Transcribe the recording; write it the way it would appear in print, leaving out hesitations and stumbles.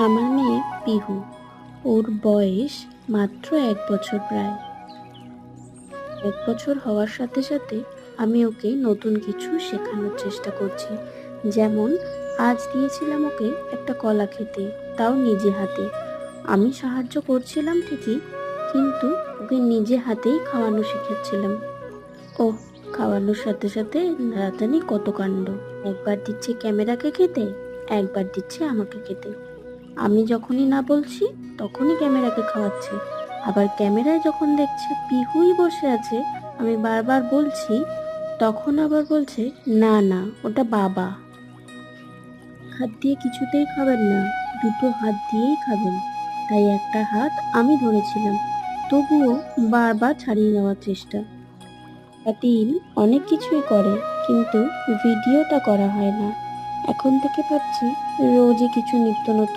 আমার মেয়ে পিহু। ওর বয়স মাত্র 1 বছর প্রায়। 1 বছর হওয়ার সাথে সাথে আমি ওকে নতুন কিছু শেখানোর চেষ্টা করছি। যেমন আজ দিয়েছিলাম ওকে একটা কলা খেতে, তাও নিজে হাতে। আমি সাহায্য করছিলাম ঠিকই, কিন্তু ওকে নিজে হাতেই খাওয়ানো শেখাচ্ছিলাম। ওহ, খাওয়ানোর সাথে সাথে নাড়াতাড়ি কত কাণ্ড! একবার দিচ্ছে ক্যামেরাকে খেতে, একবার দিচ্ছে আমাকে খেতে। আমি যখনই না বলছি তখনই ক্যামেরাকে খাওয়াচ্ছে। আবার ক্যামেরায় যখন দেখছে পিহুই বসে আছে, আমি বারবার বলছি, তখন আবার বলছে না না, ওটা বাবা। হাত দিয়ে কিছুতেই খাবেন না, দুটো হাত দিয়েই খাবেন। তাই একটা হাত আমি ধরেছিলাম, তবুও বারবার ছাড়িয়ে নেওয়ার চেষ্টা। দিন অনেক কিছুই করে, কিন্তু ভিডিওটা করা হয় না। এখন থেকে ভাবছি রোজই কিছু নিত্য নতুন